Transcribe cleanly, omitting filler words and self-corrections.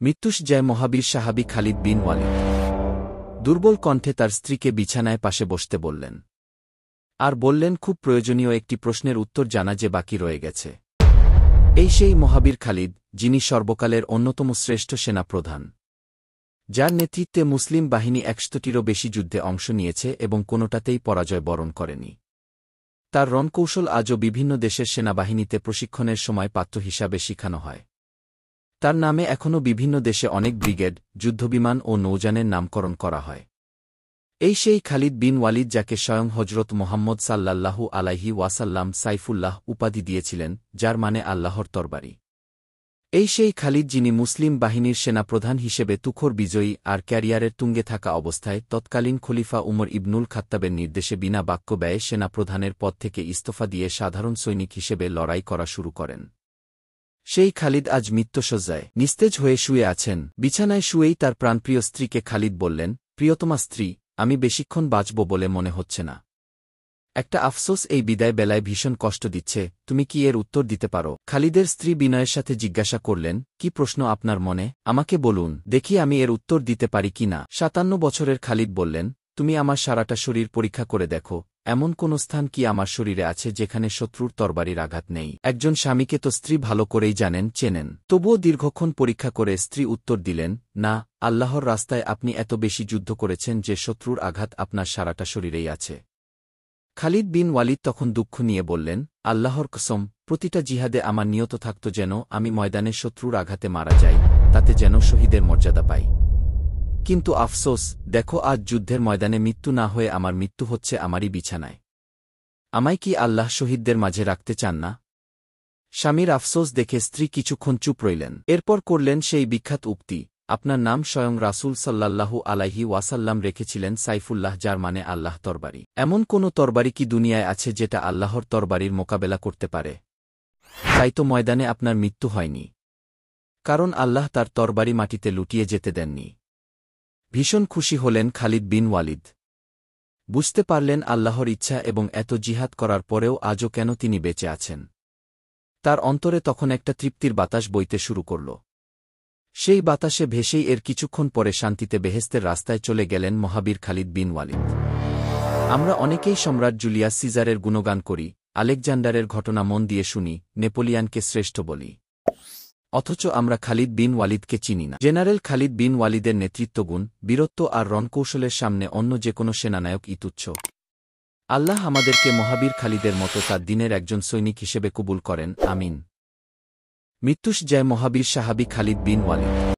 মৃত্যুশয্যায় মহাবীর সাহাবী খালিদ বিন ওয়ালিদ দুর্বল কণ্ঠে তার স্ত্রীকে বিছানায় পাশে বসতে বললেন আর বললেন, খুব প্রয়োজনীয় একটি প্রশ্নের উত্তর জানা যে বাকি রয়ে গেছে। এই সেই মহাবীর খালিদ, যিনি সর্বকালের অন্যতম শ্রেষ্ঠ সেনাপ্রধান, যার নেতৃত্বে মুসলিম বাহিনী ১০০টিরও বেশি যুদ্ধে অংশ নিয়েছে এবং কোনোটাতেই পরাজয় বরণ করেনি। তার রণকৌশল আজও বিভিন্ন দেশের সেনাবাহিনীতে প্রশিক্ষণের সময় পাত্র হিসাবে শিখানো হয়। তার নামে এখনও বিভিন্ন দেশে অনেক ব্রিগেড, যুদ্ধবিমান ও নৌযানের নামকরণ করা হয়। এই সেই খালিদ বিন ওয়ালিদ যাকে স্বয়ং হজরত মুহাম্মদ সাল্লাল্লাহু আলাইহি ওয়াসাল্লাম সাইফুল্লাহ উপাধি দিয়েছিলেন, যার মানে আল্লাহর তরবারি। এই সেই খালিদ যিনি মুসলিম বাহিনীর সেনাপ্রধান হিসেবে তুখোর বিজয়ী আর ক্যারিয়ারের তুঙ্গে থাকা অবস্থায় তৎকালীন খলিফা উমর ইবনুল খাত্তাবের নির্দেশে বিনা বাক্য ব্যয়ে সেনাপ্রধানের পদ থেকে ইস্তফা দিয়ে সাধারণ সৈনিক হিসেবে লড়াই করা শুরু করেন। সেই খালিদ আজ মৃত্যুশয্যায় নিস্তেজ হয়ে শুয়ে আছেন। বিছানায় শুয়েই তার প্রাণপ্রিয় স্ত্রীকে খালিদ বললেন, প্রিয়তমা স্ত্রী, আমি বেশিক্ষণ বাঁচব বলে মনে হচ্ছে না। একটা আফসোস এই বিদায় বেলায় ভীষণ কষ্ট দিচ্ছে, তুমি কি এর উত্তর দিতে পারো? খালিদের স্ত্রী বিনয়ের সাথে জিজ্ঞাসা করলেন, কি প্রশ্ন আপনার মনে? আমাকে বলুন, দেখি আমি এর উত্তর দিতে পারি কি না। ৫৭ বছরের খালিদ বললেন, তুমি আমার সারাটা শরীর পরীক্ষা করে দেখো, এমন কোন স্থান কি আমার শরীরে আছে যেখানে শত্রুর তরবারির আঘাত নেই? একজন স্বামীকে তো স্ত্রী ভালো করেই জানেন, চেনেন। তবুও দীর্ঘক্ষণ পরীক্ষা করে স্ত্রী উত্তর দিলেন, না, আল্লাহর রাস্তায় আপনি এত বেশি যুদ্ধ করেছেন যে শত্রুর আঘাত আপনার সারাটা শরীরেই আছে। খালিদ বিন ওয়ালিদ তখন দুঃখ নিয়ে বললেন, আল্লাহর কসম, প্রতিটা জিহাদে আমার নিয়ত থাকত যেন আমি ময়দানে শত্রুর আঘাতে মারা যাই, তাতে যেন শহীদের মর্যাদা পাই। কিন্তু আফসোস, দেখো আজ যুদ্ধের ময়দানে মৃত্যু না হয়ে আমার মৃত্যু হচ্ছে আমারই বিছানায়। আমায় কি আল্লাহ শহীদদের মাঝে রাখতে চান না? স্বামীর আফসোস দেখে স্ত্রী কিছুক্ষণ চুপ রইলেন। এরপর করলেন সেই বিখ্যাত উক্তি, আপনার নাম স্বয়ং রাসূল সাল্লাল্লাহু আলাইহি ওয়াসাল্লাম রেখেছিলেন সাইফুল্লাহ, যার মানে আল্লাহ তরবারি। এমন কোন তরবারি কি দুনিয়ায় আছে যেটা আল্লাহর তরবারির মোকাবেলা করতে পারে? তাই তো ময়দানে আপনার মৃত্যু হয়নি, কারণ আল্লাহ তার তরবারি মাটিতে লুটিয়ে যেতে দেননি। ভীষণ খুশি হলেন খালিদ বিন ওয়ালিদ। বুঝতে পারলেন আল্লাহর ইচ্ছা এবং এত জিহাদ করার পরেও আজও কেন তিনি বেঁচে আছেন। তার অন্তরে তখন একটা তৃপ্তির বাতাস বইতে শুরু করল। সেই বাতাসে ভেসেই এর কিছুক্ষণ পরে শান্তিতে বেহেশতের রাস্তায় চলে গেলেন মহাবীর খালিদ বিন ওয়ালিদ। আমরা অনেকেই সম্রাট জুলিয়াস সিজারের গুণগান করি, আলেকজান্ডারের ঘটনা মন দিয়ে শুনি, নেপোলিয়ানকে শ্রেষ্ঠ বলি, অথচ আমরা খালিদ বিন ওয়ালিদকে চিনি না। জেনারেল খালিদ বিন ওয়ালিদের নেতৃত্বগুণ, বীরত্ব আর রণকৌশলের সামনে অন্য যে কোনো সেনানায়ক তুচ্ছ। আল্লাহ আমাদেরকে মহাবীর খালিদের মতো তার দিনের একজন সৈনিক হিসেবে কবুল করেন, আমিন। মৃত্যুশয্যায় মহাবীর সাহাবী খালিদ বিন ওয়ালিদ।